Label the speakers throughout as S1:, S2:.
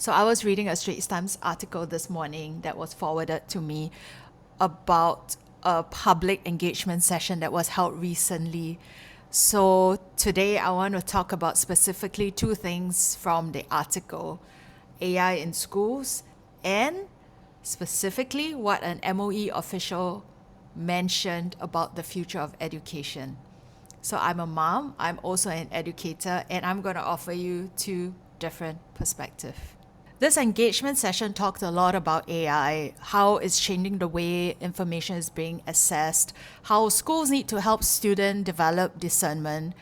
S1: So I was reading a Straits Times article this morning that was forwarded to me about a public engagement session that was held recently. So today I want to talk about specifically two things from the article: AI in schools and specifically what an MOE official mentioned about the future of education. So I'm a mom, I'm also an educator, and I'm going to offer you two different perspectives. This engagement session talked a lot about AI, how it's changing the way information is being assessed, how schools need to help students develop discernment.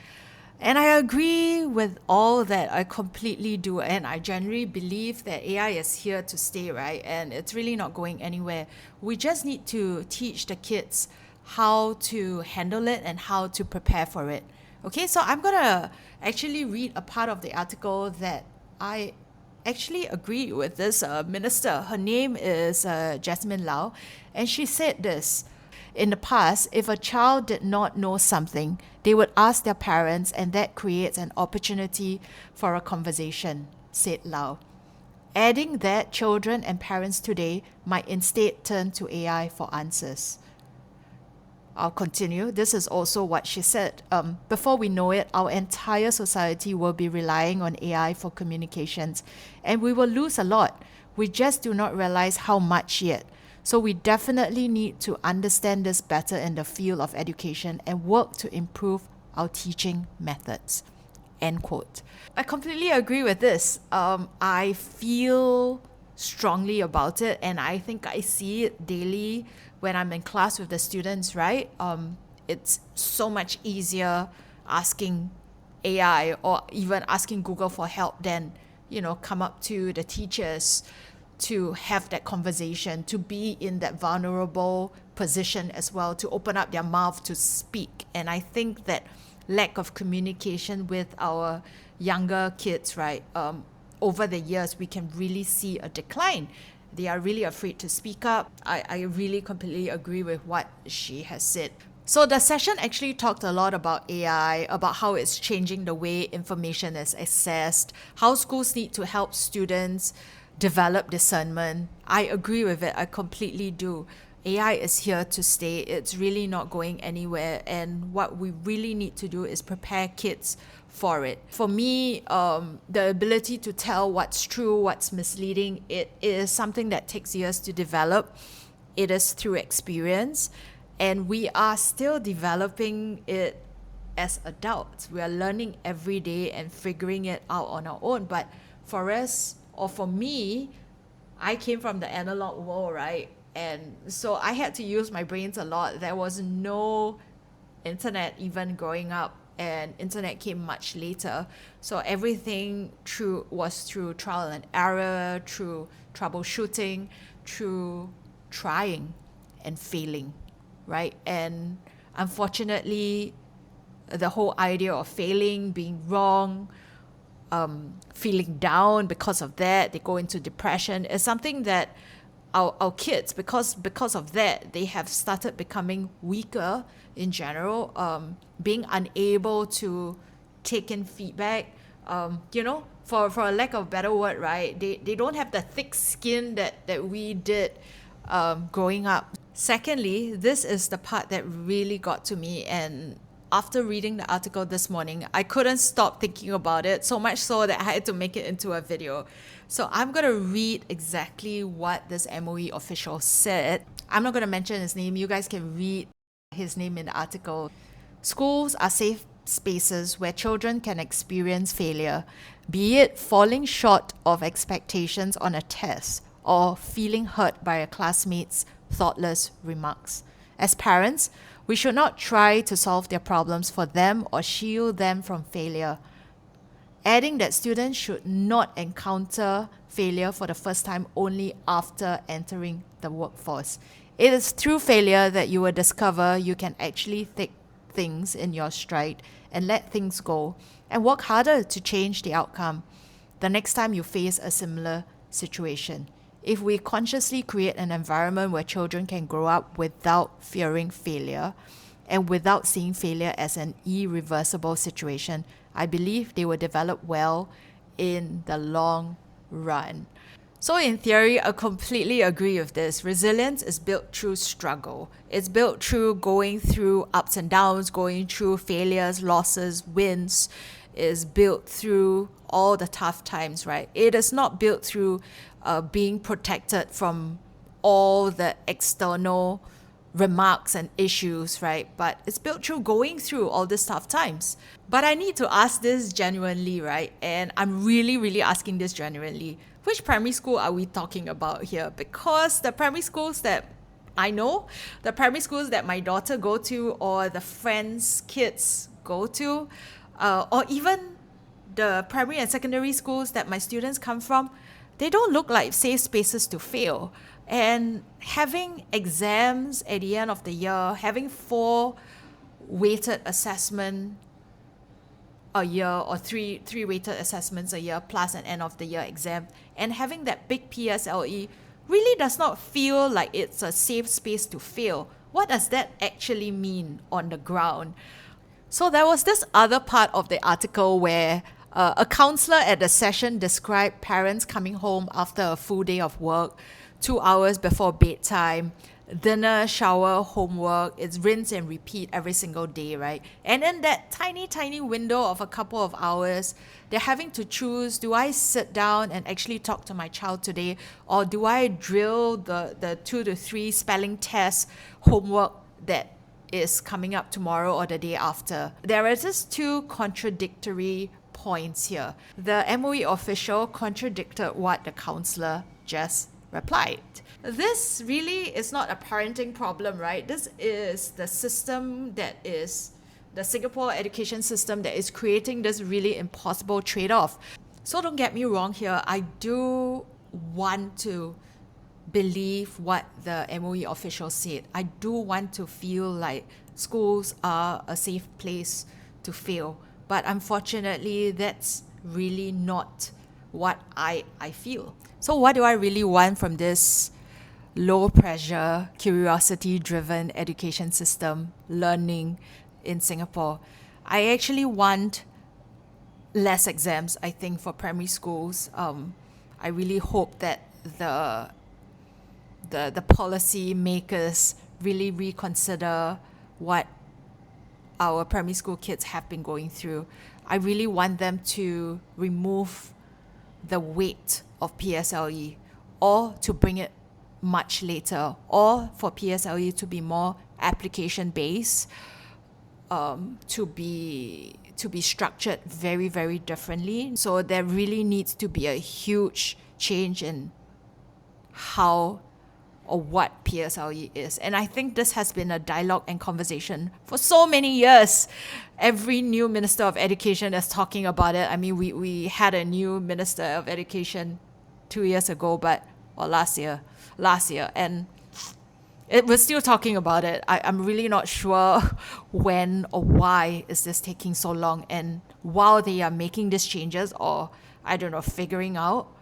S1: And I agree with all that. I completely do. And I generally believe that AI is here to stay, right? And it's really not going anywhere. We just need to teach the kids how to handle it and how to prepare for it. Okay, so I'm going to actually read a part of the article that I actually agree with this minister. Her name is Jasmine Lau, and she said this. In the past, if a child did not know something, they would ask their parents, and that creates an opportunity for a conversation, said Lau. Adding that children and parents today might instead turn to AI for answers. I'll continue. This is also what she said. Before we know it, our entire society will be relying on AI for communications, and we will lose a lot. We just do not realize how much yet. So we definitely need to understand this better in the field of education and work to improve our teaching methods. End quote. I completely agree with this. I feel strongly about it, and I think I see it daily when I'm in class with the students, right? It's so much easier asking AI or even asking Google for help than, come up to the teachers to have that conversation, to be in that vulnerable position as well, to open up their mouth to speak. And I think that lack of communication with our younger kids, right, over the years, we can really see a decline. They are really afraid to speak up. I really completely agree with what she has said. So the session actually talked a lot about AI, about how it's changing the way information is accessed, how schools need to help students develop discernment. I agree with it. I completely do. AI is here to stay. It's really not going anywhere. And what we really need to do is prepare kids for it. For me, the ability to tell what's true, what's misleading, it is something that takes years to develop. It is through experience. And we are still developing it as adults. We are learning every day and figuring it out on our own. But for us, or for me, I came from the analog world, right? And so I had to use my brains a lot. There was no internet even growing up, and internet came much later. So everything was through trial and error, through troubleshooting, through trying and failing, right? And unfortunately, the whole idea of failing, being wrong, feeling down because of that, they go into depression, is something that our kids, because of that, they have started becoming weaker in general, being unable to take in feedback, for a lack of a better word, right? They don't have the thick skin that we did growing up. Secondly, this is the part that really got to me, and after reading the article this morning, I couldn't stop thinking about it, so much so that I had to make it into a video. So I'm going to read exactly what this MOE official said. I'm not going to mention his name. You guys can read his name in the article. Schools are safe spaces where children can experience failure, be it falling short of expectations on a test or feeling hurt by a classmate's thoughtless remarks. As parents, we should not try to solve their problems for them or shield them from failure. Adding that students should not encounter failure for the first time only after entering the workforce. It is through failure that you will discover you can actually take things in your stride and let things go and work harder to change the outcome the next time you face a similar situation. If we consciously create an environment where children can grow up without fearing failure and without seeing failure as an irreversible situation, I believe they will develop well in the long run. So, in theory, I completely agree with this. Resilience is built through struggle. It's built through going through ups and downs, going through failures, losses, wins. Is built through all the tough times, right? It is not built through being protected from all the external remarks and issues, right? But it's built through going through all these tough times. But I need to ask this genuinely, right? And I'm really, really asking this genuinely. Which primary school are we talking about here? Because the primary schools that I know, the primary schools that my daughter go to, or the friends' kids go to, or even the primary and secondary schools that my students come from, they don't look like safe spaces to fail. And having exams at the end of the year, having four weighted assessment a year, or three weighted assessments a year plus an end of the year exam, and having that big PSLE really does not feel like it's a safe space to fail. What does that actually mean on the ground? So there was this other part of the article where a counselor at the session described parents coming home after a full day of work, 2 hours before bedtime, dinner, shower, homework. It's rinse and repeat every single day, right? And in that tiny, tiny window of a couple of hours, they're having to choose, do I sit down and actually talk to my child today, or do I drill the 2 to 3 spelling test homework that is coming up tomorrow or the day after? There are just two contradictory points here. The MOE official contradicted what the counselor just replied. This really is not a parenting problem, right? This is the system that is the Singapore education system that is creating this really impossible trade-off. So don't get me wrong here. I do want to believe what the MOE official said. I do want to feel like schools are a safe place to fail. But unfortunately, that's really not what I feel. So what do I really want from this low pressure, curiosity driven education system, learning in Singapore? I actually want less exams, I think, for primary schools. I really hope that the policy makers really reconsider what our primary school kids have been going through. I really want them to remove the weight of PSLE, or to bring it much later, or for PSLE to be more application based, to be structured very, very differently. So there really needs to be a huge change in how or what PSLE is. And I think this has been a dialogue and conversation for so many years. Every new Minister of Education is talking about it. I mean, we had a new Minister of Education 2 years ago, or last year, and we're still talking about it. I'm really not sure when or why is this taking so long. And while they are making these changes, or I don't know, figuring out,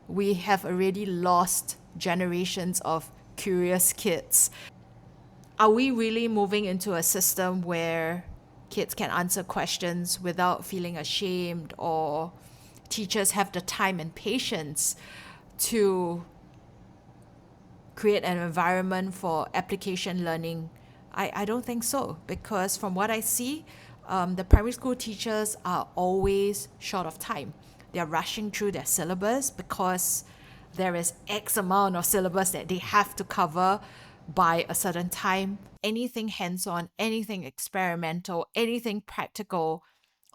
S1: we have already lost generations of curious kids. Are we really moving into a system where kids can answer questions without feeling ashamed, or teachers have the time and patience to create an environment for application learning? I don't think so, because from what I see, the primary school teachers are always short of time. They're rushing through their syllabus because there is X amount of syllabus that they have to cover by a certain time. Anything hands-on, anything experimental, anything practical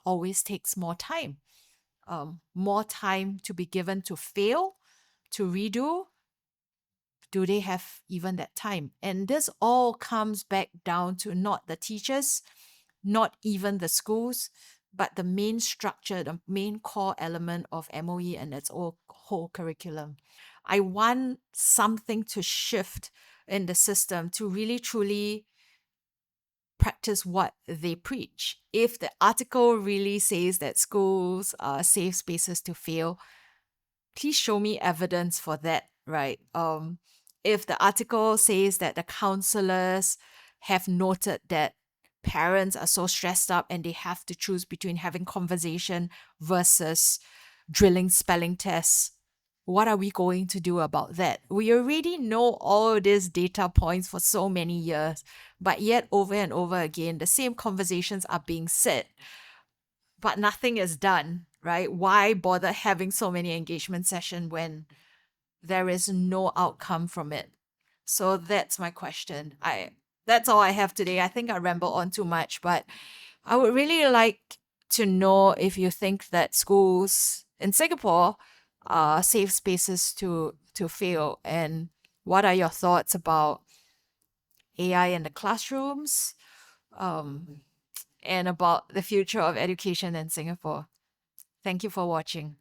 S1: always takes more time. More time to be given to fail, to redo. Do they have even that time? And this all comes back down to not the teachers, not even the schools, but the main structure, the main core element of MOE and its whole curriculum. I want something to shift in the system to really truly practice what they preach. If the article really says that schools are safe spaces to fail, please show me evidence for that, right? If the article says that the counselors have noted that parents are so stressed up and they have to choose between having conversation versus drilling spelling tests, what are we going to do about that? We already know all these data points for so many years, but yet over and over again, the same conversations are being said, but nothing is done, right? Why bother having so many engagement sessions when there is no outcome from it? So that's my question. That's all I have today. I think I ramble on too much, but I would really like to know if you think that schools in Singapore are safe spaces to fail, and what are your thoughts about AI in the classrooms, um, and about the future of education in Singapore. Thank you for watching.